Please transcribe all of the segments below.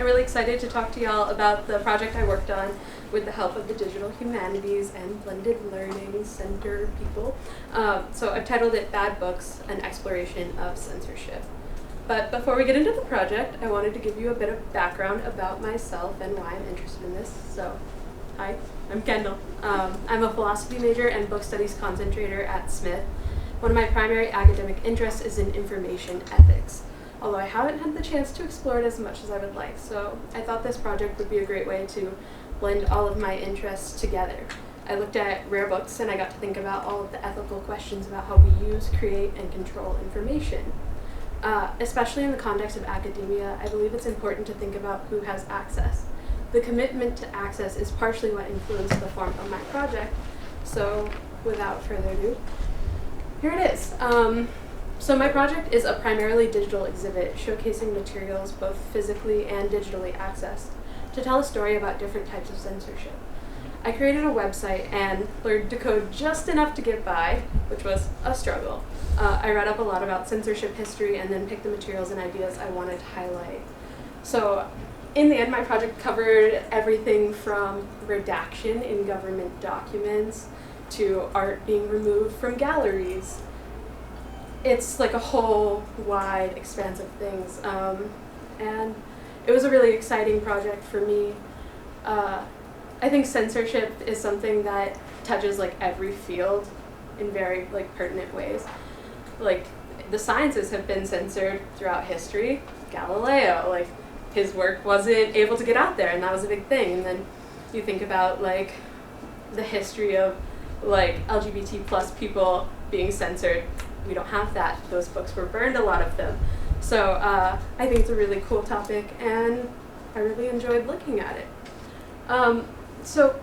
I'm really excited to talk to y'all about the project I worked on with the help of the Digital Humanities and Blended Learning Center people. So I've titled it Bad Books, An Exploration of Censorship. But before we get into the project, I wanted to give you a bit of background about myself and why I'm interested in this. So, hi, I'm Kendall. I'm a philosophy major and book studies concentrator at Smith. One of my primary academic interests is in information ethics, although I haven't had the chance to explore it as much as I would like. So I thought this project would be a great way to blend all of my interests together. I looked at rare books and I got to think about all of the ethical questions about how we use, create, and control information. Especially in the context of academia, I believe it's important to think about who has access. The commitment to access is partially what influenced the form of my project. So without further ado, here it is. So my project is a primarily digital exhibit showcasing materials both physically and digitally accessed to tell a story about different types of censorship. I created a website and learned to code just enough to get by, which was a struggle. I read up a lot about censorship history and then picked the materials and ideas I wanted to highlight. So in the end, my project covered everything from redaction in government documents to art being removed from galleries. It's like a whole wide expanse of things. And it was a really exciting project for me. I think censorship is something that touches like every field in very like pertinent ways. Like the sciences have been censored throughout history. Galileo, like his work wasn't able to get out there and that was a big thing. And then you think about like the history of like LGBT plus people being censored. We don't have that. Those books were burned, a lot of them. So I think it's a really cool topic and I really enjoyed looking at it. So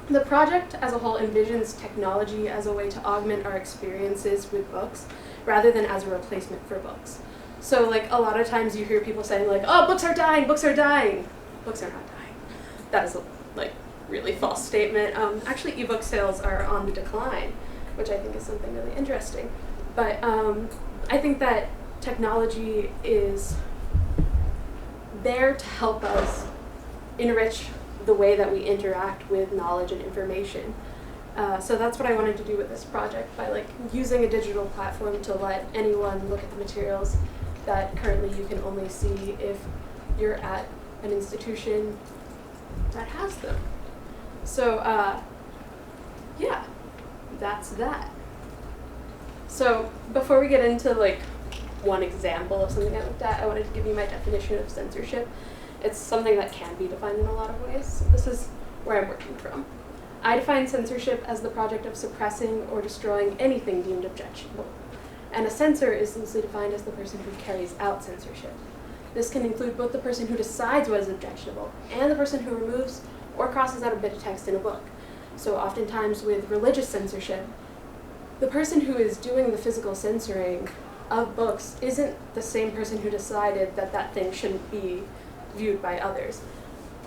the project as a whole envisions technology as a way to augment our experiences with books rather than as a replacement for books. So like a lot of times you hear people saying like, oh, books are dying, books are dying. Books are not dying. That is a like really false statement. Actually ebook sales are on the decline, which I think is something really interesting. But I think that technology is there to help us enrich the way that we interact with knowledge and information. So that's what I wanted to do with this project by like using a digital platform to let anyone look at the materials that currently you can only see if you're at an institution that has them. So yeah, that's that. So before we get into like one example of something I looked at, I wanted to give you my definition of censorship. It's something that can be defined in a lot of ways. So this is where I'm working from. I define censorship as the project of suppressing or destroying anything deemed objectionable. And a censor is loosely defined as the person who carries out censorship. This can include both the person who decides what is objectionable and the person who removes or crosses out a bit of text in a book. So oftentimes with religious censorship, the person who is doing the physical censoring of books isn't the same person who decided that that thing shouldn't be viewed by others.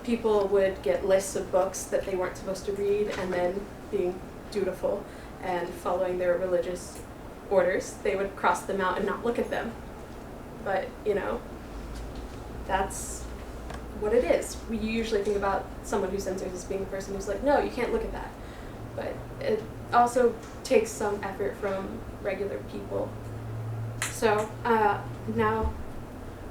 People would get lists of books that they weren't supposed to read and then being dutiful and following their religious orders, they would cross them out and not look at them. But, you know, that's what it is. We usually think about someone who censors as being the person who's like, no, you can't look at that. But it also takes some effort from regular people. So now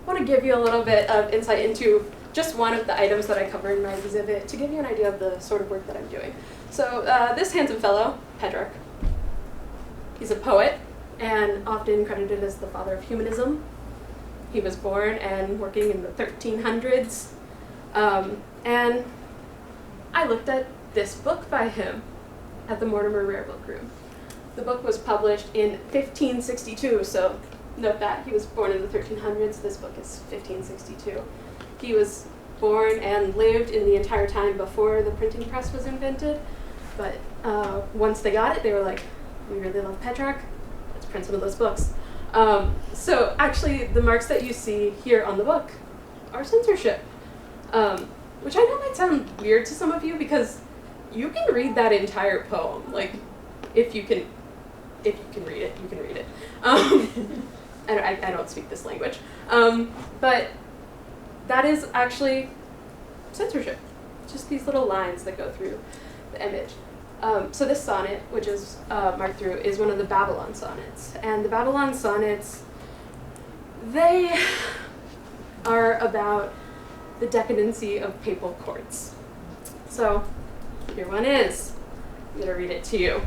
I want to give you a little bit of insight into just one of the items that I cover in my exhibit to give you an idea of the sort of work that I'm doing. So this handsome fellow, Petrarch, he's a poet and often credited as the father of humanism. He was born and working in the 1300s. And I looked at this book by him at the Mortimer Rare Book Room. The book was published in 1562, so note that he was born in the 1300s. This book is 1562. He was born and lived in the entire time before the printing press was invented. But once they got it, they were like, we really love Petrarch, let's print some of those books. So actually, the marks that you see here on the book are censorship, which I know might sound weird to some of you because you can read that entire poem. Like, if you can read it, you can read it. I don't speak this language. But that is actually censorship. Just these little lines that go through the image. So this sonnet, which is marked through, is one of the Babylon sonnets. And the Babylon sonnets, they are about the decadency of papal courts. So here one is. I'm going to read it to you.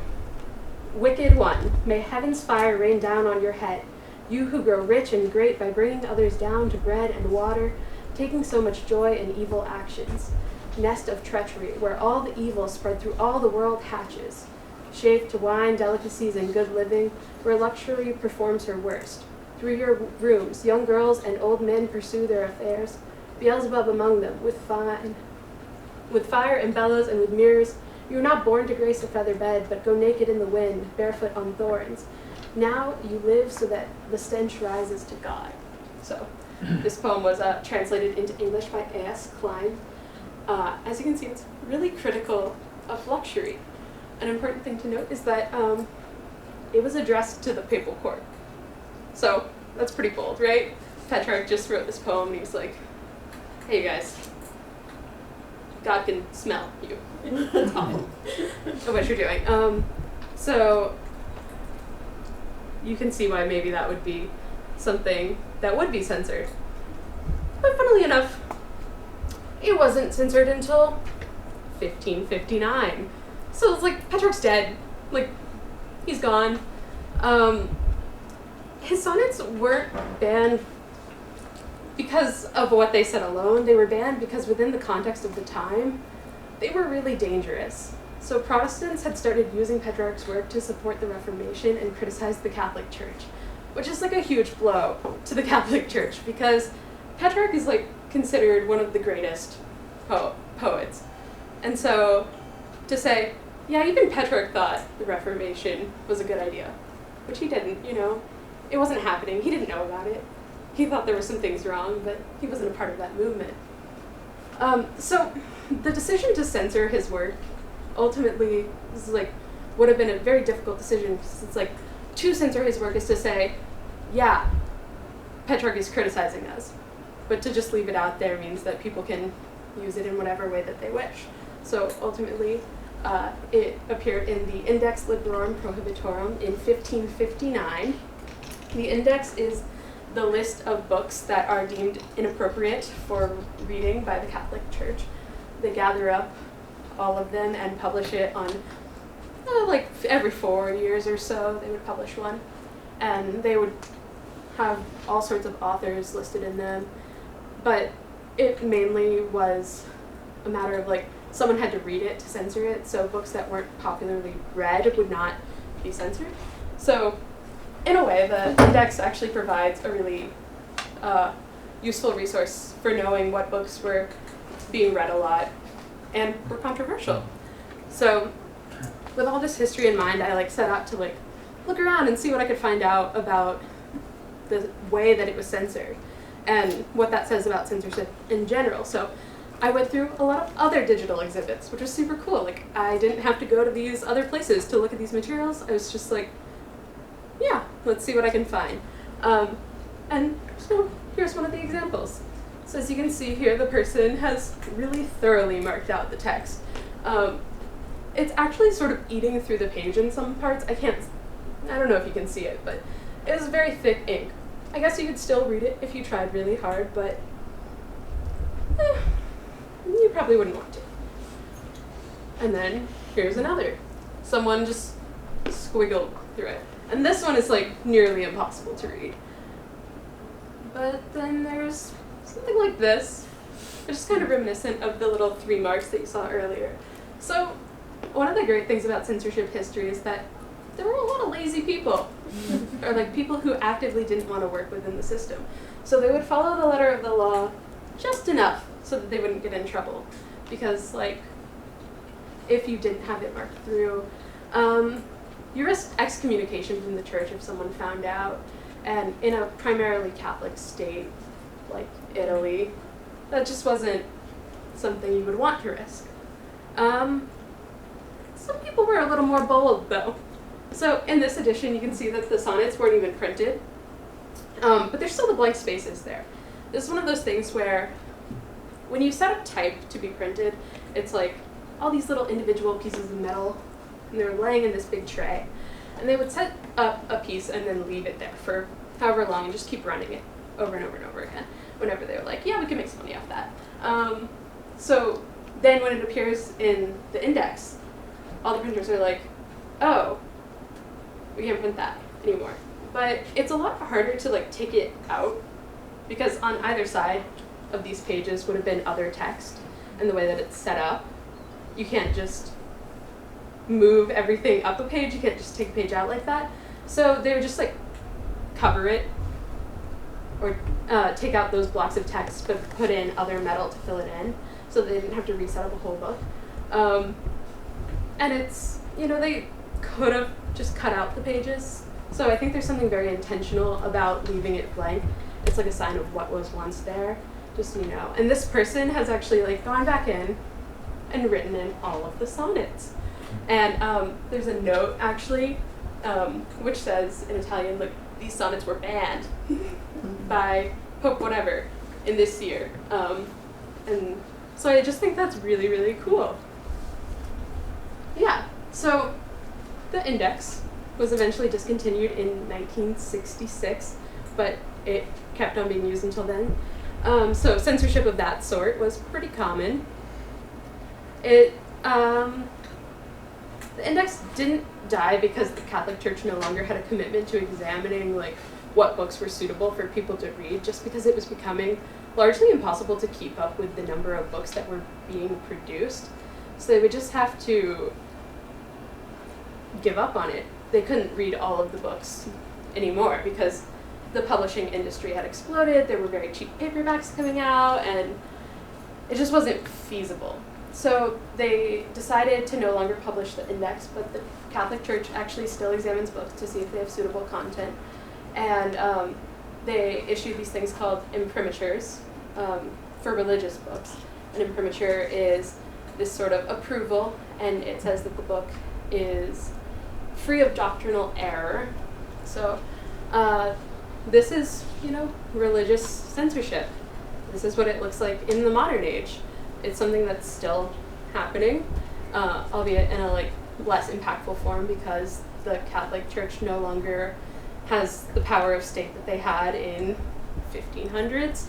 Wicked one, may heaven's fire rain down on your head, you who grow rich and great by bringing others down to bread and water, taking so much joy in evil actions. Nest of treachery, where all the evil spread through all the world hatches. Shaped to wine, delicacies, and good living, where luxury performs her worst. Through your rooms, young girls and old men pursue their affairs, Beelzebub among them, with fire and bellows and with mirrors. You are not born to grace a feather bed, but go naked in the wind, barefoot on thorns. Now you live so that the stench rises to God. So this poem was translated into English by A.S. Klein. As you can see, it's really critical of luxury. An important thing to note is that it was addressed to the papal court. So that's pretty bold, right? Petrarch just wrote this poem and he was like, hey you guys, God can smell you. That's awful. What you're doing. So you can see why maybe that would be something that would be censored. But funnily enough, it wasn't censored until 1559. So it's like Petrarch's dead. Like, he's gone. His sonnets weren't banned because of what they said alone. They were banned because within the context of the time, they were really dangerous. So Protestants had started using Petrarch's work to support the Reformation and criticize the Catholic Church, which is like a huge blow to the Catholic Church because Petrarch is like considered one of the greatest poets. And so to say, yeah, even Petrarch thought the Reformation was a good idea, which he didn't, you know. It wasn't happening. He didn't know about it. He thought there were some things wrong, but he wasn't a part of that movement. So the decision to censor his work ultimately would have been a very difficult decision because it's like to censor his work is to say, yeah, Petrarch is criticizing us, but to just leave it out there means that people can use it in whatever way that they wish. So ultimately, it appeared in the Index Librorum Prohibitorum in 1559. The index is the list of books that are deemed inappropriate for reading by the Catholic Church. They gather up all of them and publish it on, like every 4 years or so, they would publish one. And they would have all sorts of authors listed in them. But it mainly was a matter of like, someone had to read it to censor it, so books that weren't popularly read would not be censored. So in a way, the index actually provides a really useful resource for knowing what books were being read a lot and were controversial. So with all this history in mind, I set out to look around and see what I could find out about the way that it was censored and what that says about censorship in general. So I went through a lot of other digital exhibits, which was super cool. Like, I didn't have to go to these other places to look at these materials. I was just like, yeah, let's see what I can find. And so here's one of the examples. So as you can see here, the person has really thoroughly marked out the text. It's actually sort of eating through the page in some parts. I don't know if you can see it, but it was very thick ink. I guess you could still read it if you tried really hard, but you probably wouldn't want to. And then here's another. Someone just squiggled through it. And this one is nearly impossible to read. But then there's something like this, which is kind of reminiscent of the little 3 marks that you saw earlier. So one of the great things about censorship history is that there were a lot of lazy people, or people who actively didn't want to work within the system. So they would follow the letter of the law just enough so that they wouldn't get in trouble. Because if you didn't have it marked through, you risked excommunication from the church if someone found out. And in a primarily Catholic state like Italy, that just wasn't something you would want to risk. Some people were a little more bold, though. So in this edition, you can see that the sonnets weren't even printed, but there's still the blank spaces there. This is one of those things where when you set up type to be printed, it's like all these little individual pieces of metal, and they were laying in this big tray. And they would set up a piece and then leave it there for however long and just keep running it over and over and over again whenever they were like, yeah, we can make some money off that. So then when it appears in the index, all the printers are like, oh, we can't print that anymore. But it's a lot harder to like take it out because on either side of these pages would have been other text, and the way that it's set up, you can't just move everything up a page, you can't just take a page out like that. So they would just like cover it or take out those blocks of text but put in other metal to fill it in so they didn't have to reset up a whole book. And it's, you know, they could have just cut out the pages. So I think there's something very intentional about leaving it blank. It's like a sign of what was once there, just so you know. And this person has actually like gone back in and written in all of the sonnets. And there's a note actually, which says in Italian, look, these sonnets were banned by Pope whatever in this year. And so I just think that's really, really cool. Yeah, so the index was eventually discontinued in 1966, but it kept on being used until then. So censorship of that sort was pretty common. The index didn't die because the Catholic Church no longer had a commitment to examining like what books were suitable for people to read, just because it was becoming largely impossible to keep up with the number of books that were being produced. So they would just have to give up on it. They couldn't read all of the books anymore because the publishing industry had exploded, there were very cheap paperbacks coming out, and it just wasn't feasible. So they decided to no longer publish the index, but the Catholic Church actually still examines books to see if they have suitable content. And they issued these things called imprimaturs for religious books. An imprimatur is this sort of approval, and it says that the book is free of doctrinal error. So this is, you know, religious censorship. This is what it looks like in the modern age. It's something that's still happening, albeit in a like less impactful form because the Catholic Church no longer has the power of state that they had in 1500s.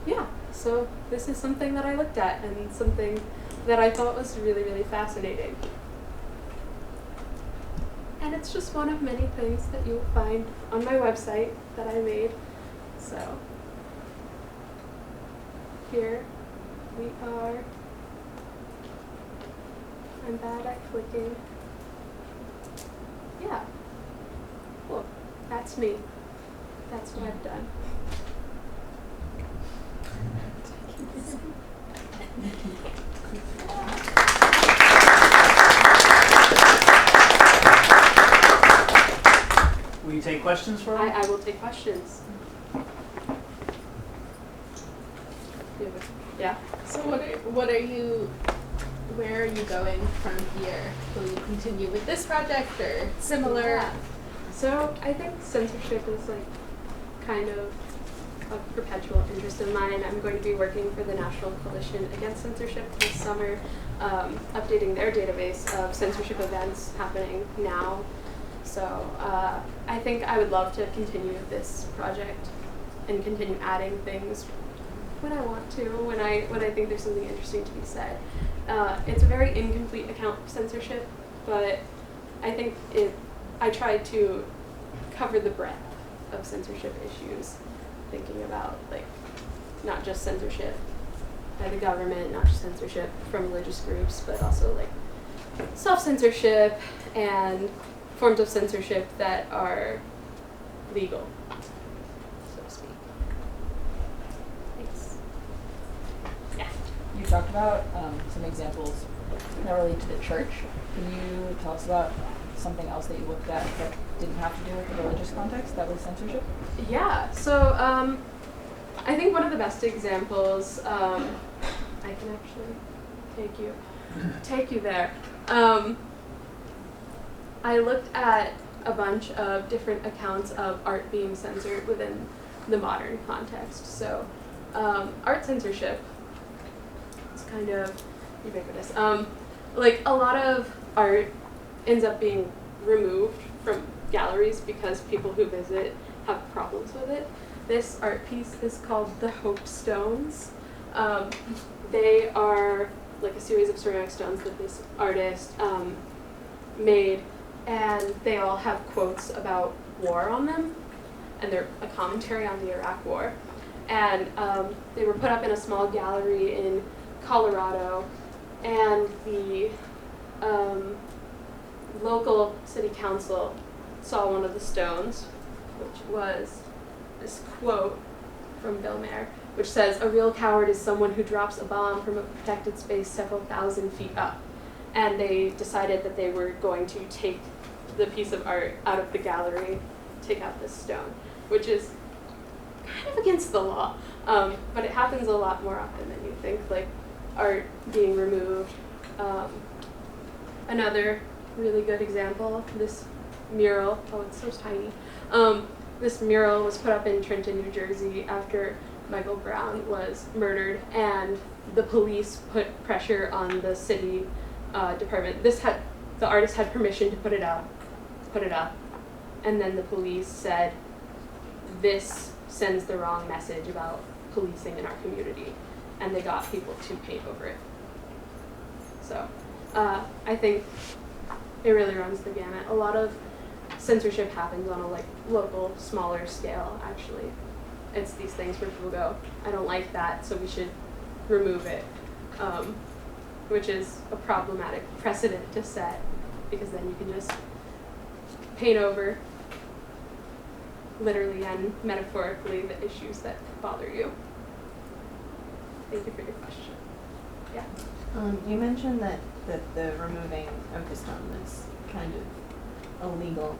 Yeah, so this is something that I looked at and something that I thought was really, really fascinating. And it's just one of many things that you'll find on my website that I made. So here we are. I'm bad at clicking. Yeah. Cool. That's me. That's what I've done. Will you take questions for I will take questions. Yeah. So where are you going from here? Will you continue with this project or similar? Yeah. So I think censorship is like kind of a perpetual interest of mine. I'm going to be working for the National Coalition Against Censorship this summer, updating their database of censorship events happening now. So I think I would love to continue this project and continue adding things when I want to, when I think there's something interesting to be said. It's a very incomplete account of censorship, but I think I tried to cover the breadth of censorship issues, thinking about like not just censorship by the government, not just censorship from religious groups, but also like self-censorship and forms of censorship that are legal, so to speak. Thanks. Yeah. You talked about some examples that relate to the church. Can you tell us about something else that you looked at that didn't have to do with the religious context that was censorship? Yeah, so I think one of the best examples, I can actually take you there. I looked at a bunch of different accounts of art being censored within the modern context. So art censorship. It's kind of ubiquitous. Like a lot of art ends up being removed from galleries because people who visit have problems with it. This art piece is called the Hope Stones. They are like a series of ceramic stones that this artist made, and they all have quotes about war on them, and they're a commentary on the Iraq War. And they were put up in a small gallery in Colorado, and the local city council saw one of the stones, which was this quote from Bill Mayer, which says, "A real coward is someone who drops a bomb from a protected space several thousand feet up." And they decided that they were going to take the piece of art out of the gallery, take out this stone, which is kind of against the law, but it happens a lot more often than you think, like art being removed. Another really good example, this mural, oh, it's so tiny. This mural was put up in Trenton, New Jersey after Michael Brown was murdered, and the police put pressure on the city department. The artist had permission to put it up, and then the police said, "This sends the wrong message about policing in our community," and they got people to paint over it. So I think it really runs the gamut. A lot of censorship happens on a local, smaller scale, actually. It's these things where people go, "I don't like that, so we should remove it," which is a problematic precedent to set, because then you can just paint over, literally and metaphorically, the issues that bother you. Thank you for your question. Yeah. You mentioned that the removing of the stone is kind of illegal.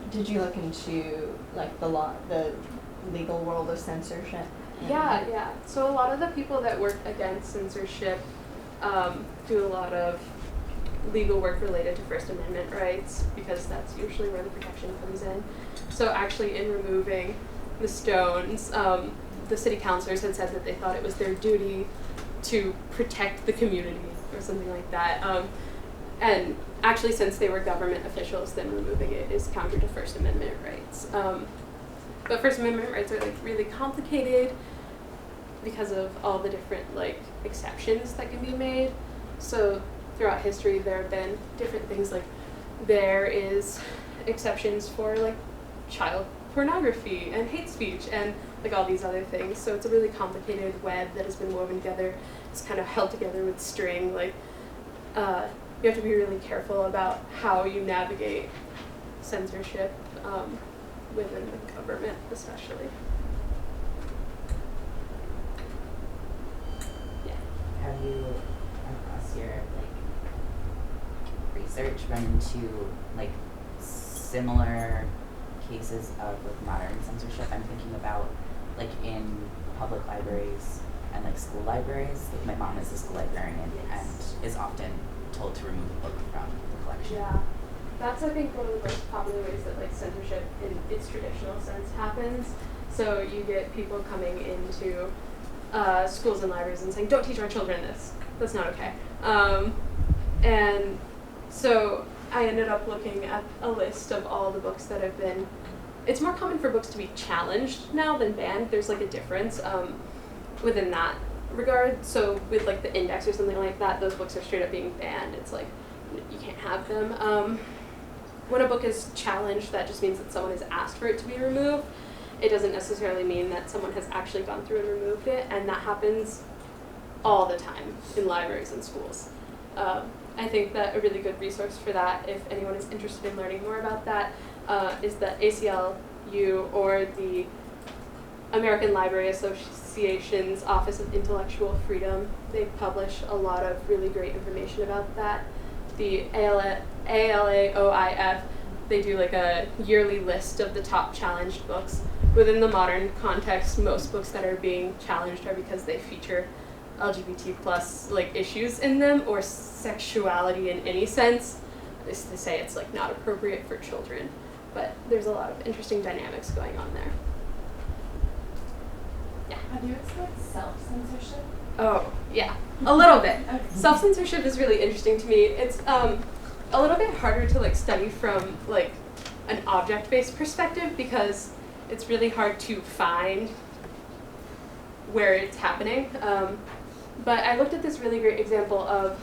Did you look into like the legal world of censorship? Yeah. So a lot of the people that work against censorship do a lot of legal work related to First Amendment rights, because that's usually where the protection comes in. So actually, in removing the stones, the city councilors had said that they thought it was their duty to protect the community or something like that. And actually, since they were government officials, then removing it is counter to First Amendment rights. But First Amendment rights are really complicated because of all the different exceptions that can be made. So throughout history, there have been different things, there is exceptions for child pornography and hate speech and all these other things. So it's a really complicated web that has been woven together. It's kind of held together with string. You have to be really careful about how you navigate censorship within the government, especially. Yeah. Have you, across your research, run into similar cases of modern censorship? I'm thinking about in public libraries and school libraries. My mom is a school librarian and is often told to remove a book from the collection. Yeah, that's I think one of the most popular ways that censorship in its traditional sense happens. So you get people coming into schools and libraries and saying, "Don't teach our children this. That's not okay." And so I ended up looking at a list of all the books that have been. It's more common for books to be challenged now than banned. There's a difference within that regard. So with the index or something like that, those books are straight up being banned. It's you can't have them. When a book is challenged, that just means that someone has asked for it to be removed. It doesn't necessarily mean that someone has actually gone through and removed it, and that happens all the time in libraries and schools. I think that a really good resource for that, if anyone is interested in learning more about that, is the ACLU or the American Library Association's Office of Intellectual Freedom. They publish a lot of really great information about that. The ALAOIF, they do a yearly list of the top challenged books. Within the modern context, most books that are being challenged are because they feature LGBT plus issues in them, or sexuality in any sense. Is to say it's not appropriate for children, but there's a lot of interesting dynamics going on there. Yeah. Have you explored self-censorship? Oh, yeah, a little bit. Okay. Self-censorship is really interesting to me. It's a little bit harder to like study from like an object-based perspective because it's really hard to find where it's happening. But I looked at this really great example of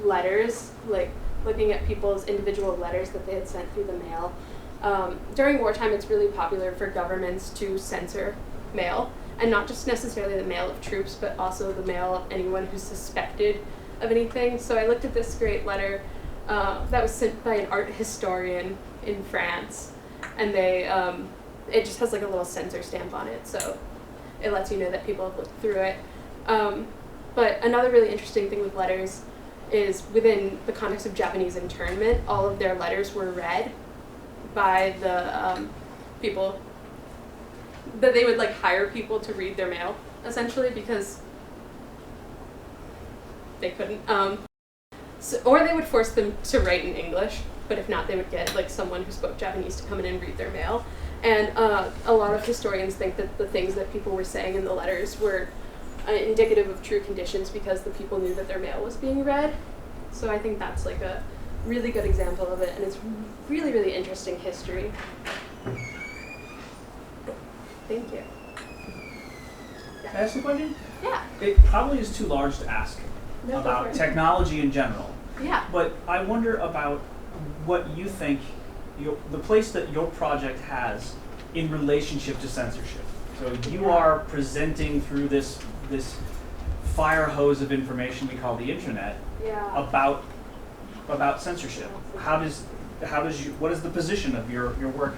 letters, like looking at people's individual letters that they had sent through the mail. During wartime, it's really popular for governments to censor mail, and not just necessarily the mail of troops, but also the mail of anyone who's suspected of anything. So I looked at this great letter that was sent by an art historian in France, and they it just has like a little censor stamp on it, so it lets you know that people have looked through it. But another really interesting thing with letters is within the context of Japanese internment, all of their letters were read by the people, that they would like hire people to read their mail, essentially, because they couldn't. Or they would force them to write in English, but if not, they would get like someone who spoke Japanese to come in and read their mail. And a lot of historians think that the things that people were saying in the letters were indicative of true conditions because the people knew that their mail was being read. So I think that's like a really good example of it, and it's really, really interesting history. Thank you. Can I ask a question? Yeah. It probably is too large to ask No, go about for it. technology in general, Yeah. but I wonder about what you think the place that your project has in relationship to censorship. So you are presenting through this fire hose of information we call the internet Yeah. about censorship. What is the position of your work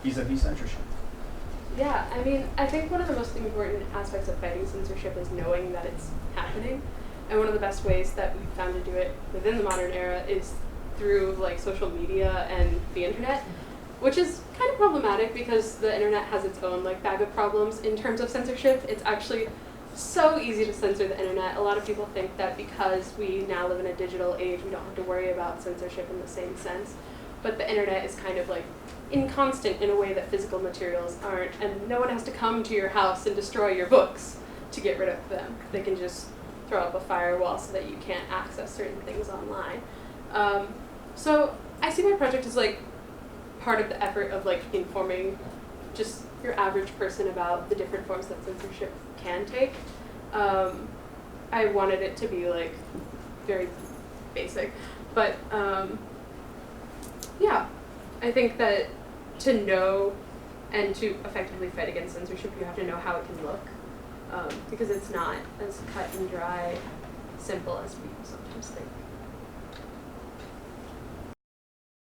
vis-a-vis censorship? Yeah, I mean, I think one of the most important aspects of fighting censorship is knowing that it's happening. And one of the best ways that we've found to do it within the modern era is through like social media and the internet, which is kind of problematic because the internet has its own like bag of problems in terms of censorship. It's actually so easy to censor the internet. A lot of people think that because we now live in a digital age, we don't have to worry about censorship in the same sense. But the internet is kind of like inconstant in a way that physical materials aren't, and no one has to come to your house and destroy your books to get rid of them. They can just throw up a firewall so that you can't access certain things online. So I see my project as like part of the effort of like informing just your average person about the different forms that censorship can take. I wanted it to be like very basic, but yeah, I think that to know and to effectively fight against censorship, you have to know how it can look, because it's not as cut and dry, simple as people sometimes think.